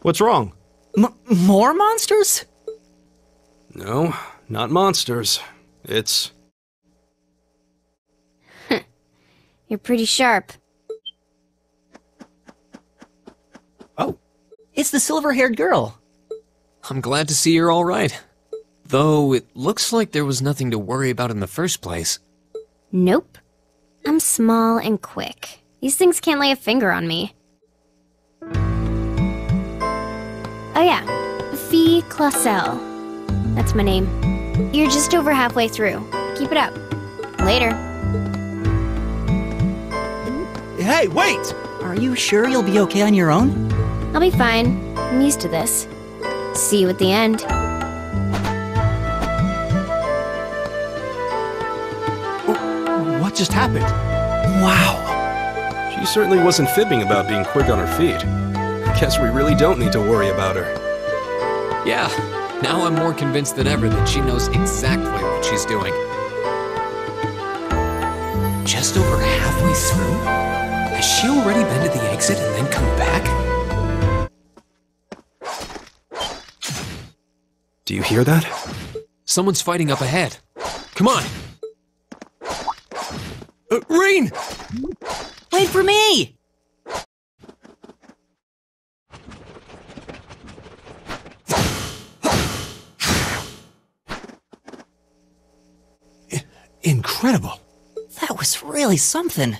What's wrong? More monsters? No, not monsters. It's... You're pretty sharp. Oh, it's the silver-haired girl. I'm glad to see you're all right. Though it looks like there was nothing to worry about in the first place. Nope. I'm small and quick. These things can't lay a finger on me. Oh yeah, Fee Clausel. That's my name. You're just over halfway through. Keep it up. Later. Hey, wait! Are you sure you'll be okay on your own? I'll be fine. I'm used to this. See you at the end. What just happened? Wow. She certainly wasn't fibbing about being quick on her feet. Guess we really don't need to worry about her. Yeah, now I'm more convinced than ever that she knows exactly what she's doing. Just over halfway through? Has she already been to the exit and then come back? Do you hear that? Someone's fighting up ahead. Come on! Rain! Wait for me! Incredible. That was really something.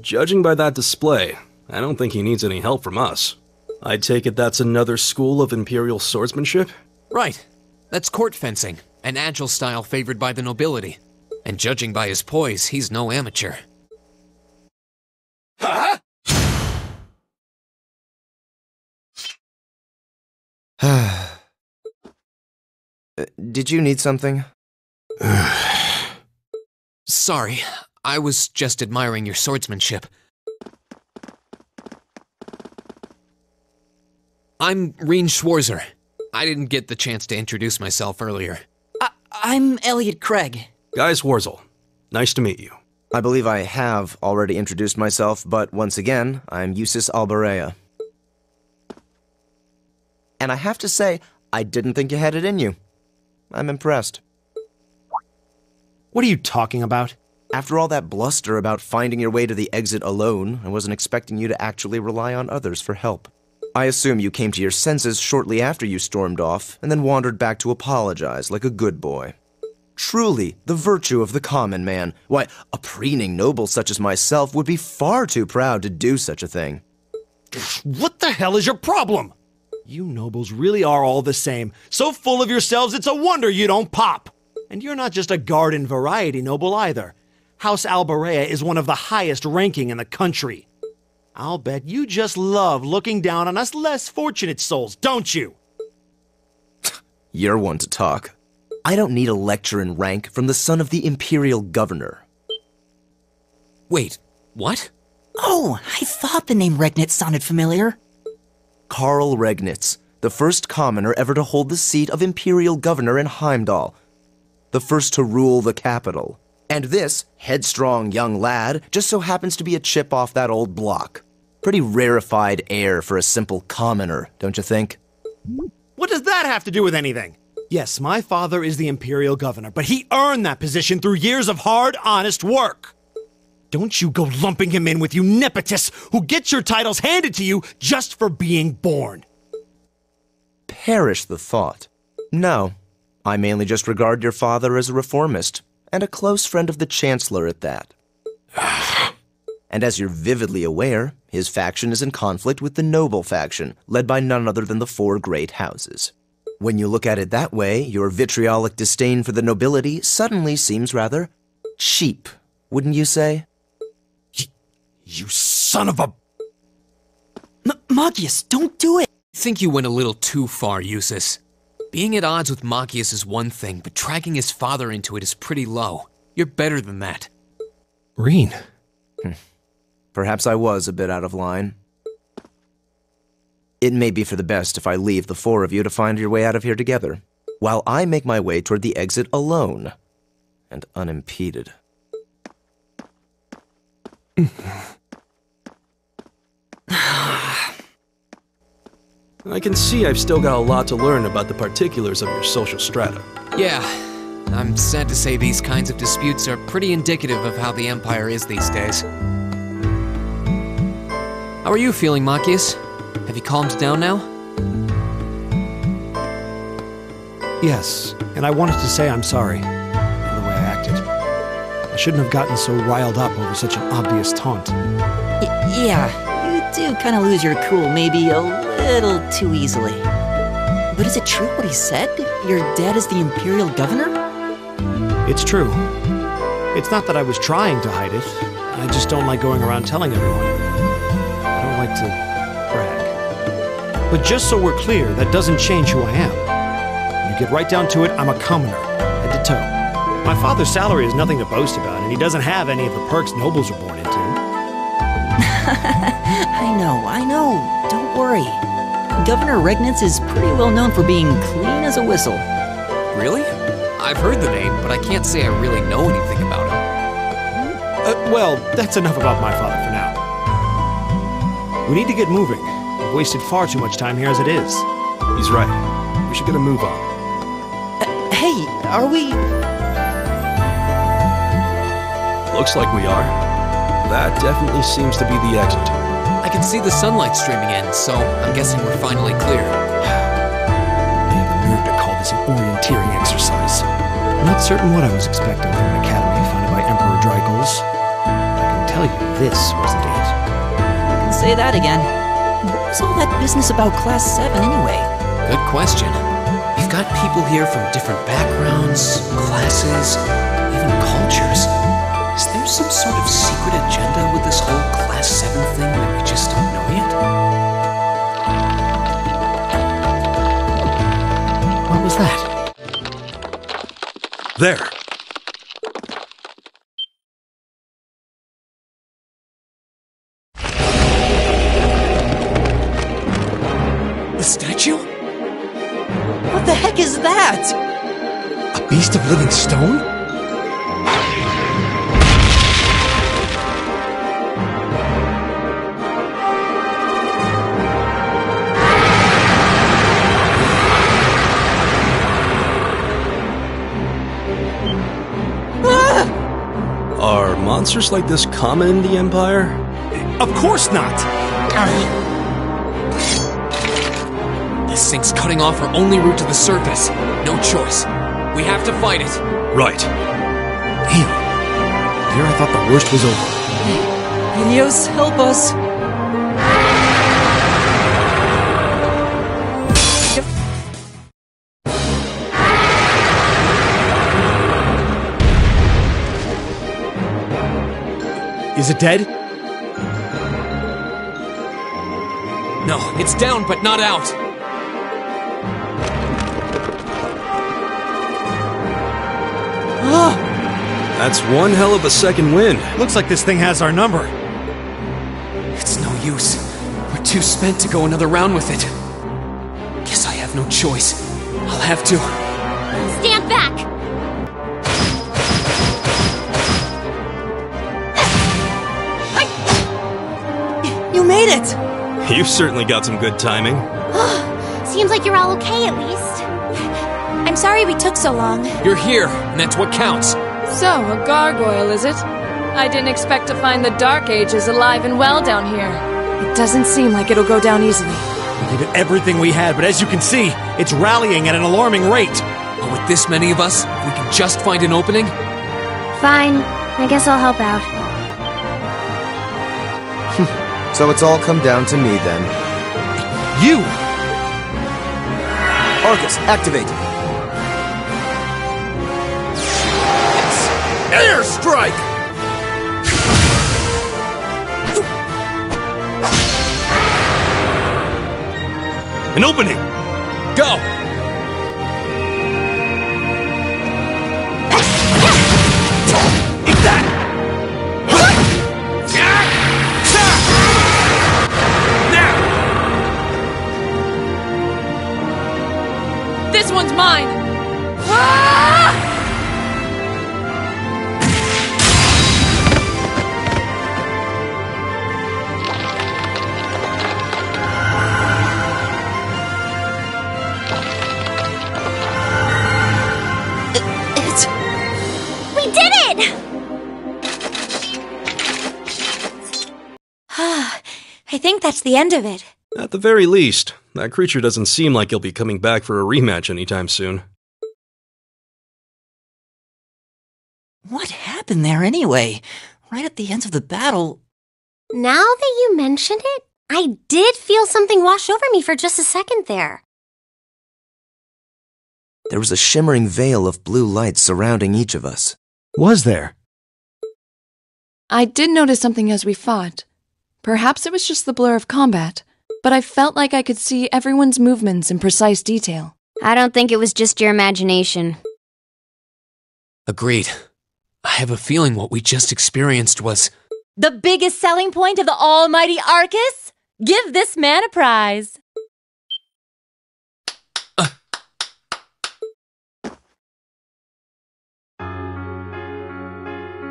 Judging by that display, I don't think he needs any help from us. I take it that's another school of Imperial swordsmanship? Right. That's court fencing, an agile style favored by the nobility. And judging by his poise, he's no amateur. Huh? Did you need something? Sorry, I was just admiring your swordsmanship. I'm Reen Schwarzer. I didn't get the chance to introduce myself earlier. I'm Elliot Craig. Guys Warzel, nice to meet you. I believe I have already introduced myself, but once again, I'm Eustace Alberea. And I have to say, I didn't think you had it in you. I'm impressed. What are you talking about? After all that bluster about finding your way to the exit alone, I wasn't expecting you to actually rely on others for help. I assume you came to your senses shortly after you stormed off, and then wandered back to apologize like a good boy. Truly, the virtue of the common man. Why, a preening noble such as myself would be far too proud to do such a thing. What the hell is your problem? You nobles really are all the same. So full of yourselves, it's a wonder you don't pop. And you're not just a garden variety noble either. House Alberea is one of the highest ranking in the country. I'll bet you just love looking down on us less fortunate souls, don't you? You're one to talk. I don't need a lecture in rank from the son of the Imperial Governor. Wait, what? Oh, I thought the name Regnitz sounded familiar. Karl Regnitz, the first commoner ever to hold the seat of Imperial Governor in Heimdall. The first to rule the capital. And this headstrong young lad just so happens to be a chip off that old block. Pretty rarefied air for a simple commoner, don't you think? What does that have to do with anything? Yes, my father is the Imperial Governor, but he earned that position through years of hard, honest work. Don't you go lumping him in with you nepotists who get your titles handed to you just for being born. Perish the thought. No, I mainly just regard your father as a reformist, and a close friend of the Chancellor at that. And as you're vividly aware, his faction is in conflict with the noble faction, led by none other than the four great houses. When you look at it that way, your vitriolic disdain for the nobility suddenly seems rather cheap, wouldn't you say? You son of a... Machias, don't do it! I think you went a little too far, Eustace. Being at odds with Machias is one thing, but dragging his father into it is pretty low. You're better than that. Reen. Perhaps I was a bit out of line. It may be for the best if I leave the four of you to find your way out of here together, while I make my way toward the exit alone and unimpeded. I can see I've still got a lot to learn about the particulars of your social strata. Yeah, I'm sad to say these kinds of disputes are pretty indicative of how the Empire is these days. How are you feeling, Machias? Have you calmed down now? Yes, and I wanted to say I'm sorry for the way I acted. I shouldn't have gotten so riled up over such an obvious taunt. Yeah, you do kind of lose your cool maybe a little too easily. But is it true what he said? Your dad is the Imperial Governor? It's true. It's not that I was trying to hide it. I just don't like going around telling everyone. I don't like to brag. But just so we're clear, that doesn't change who I am. When you get right down to it, I'm a commoner, head to toe. My father's salary is nothing to boast about, and he doesn't have any of the perks nobles are born into. I know. Don't worry. Governor Regnitz is pretty well known for being clean as a whistle. Really? I've heard the name, but I can't say I really know anything about him. Well, that's enough about my father for now. We need to get moving. We've wasted far too much time here as it is. He's right. We should get a move on. Hey, are we... Looks like we are. That definitely seems to be the exit. I can see the sunlight streaming in, so I'm guessing we're finally clear. They have the nerve to call this an orienteering exercise. I'm not certain what I was expecting from an academy funded by Emperor Drygoals. I can tell you this wasn't it. You can say that again. What was all that business about Class 7 anyway? Good question. We've got people here from different backgrounds, classes, even cultures. Is there some sort of secret agenda with this whole Class 7 thing that we just don't know yet? What was that? There! The statue? What the heck is that? A beast of living stone? Are monsters like this common in the Empire? Of course not! This thing's cutting off our only route to the surface. No choice. We have to fight it. Right. Damn. There I thought the worst was over. Helios, help us! Is it dead? No, it's down but not out. That's one hell of a second wind. Looks like this thing has our number. It's no use. We're too spent to go another round with it. Guess I have no choice. I'll have to. Stand back! You made it! You've certainly got some good timing. Seems like you're all okay at least. I'm sorry we took so long. You're here, and that's what counts. So, a gargoyle, is it? I didn't expect to find the Dark Ages alive and well down here. It doesn't seem like it'll go down easily. We gave it everything we had, but as you can see, it's rallying at an alarming rate. But with this many of us, if we can just find an opening... Fine. I guess I'll help out. So it's all come down to me then. You! Arcus, activate! Airstrike! An opening! Go! Eat that! This one's mine! I think that's the end of it. At the very least, that creature doesn't seem like he'll be coming back for a rematch anytime soon. What happened there anyway? Right at the end of the battle. Now that you mention it, I did feel something wash over me for just a second there. There was a shimmering veil of blue light surrounding each of us. Was there? I did notice something as we fought. Perhaps it was just the blur of combat, but I felt like I could see everyone's movements in precise detail. I don't think it was just your imagination. Agreed. I have a feeling what we just experienced was... The biggest selling point of the almighty Arcus? Give this man a prize.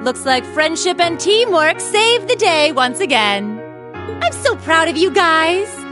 Looks like friendship and teamwork saved the day once again. I'm so proud of you guys.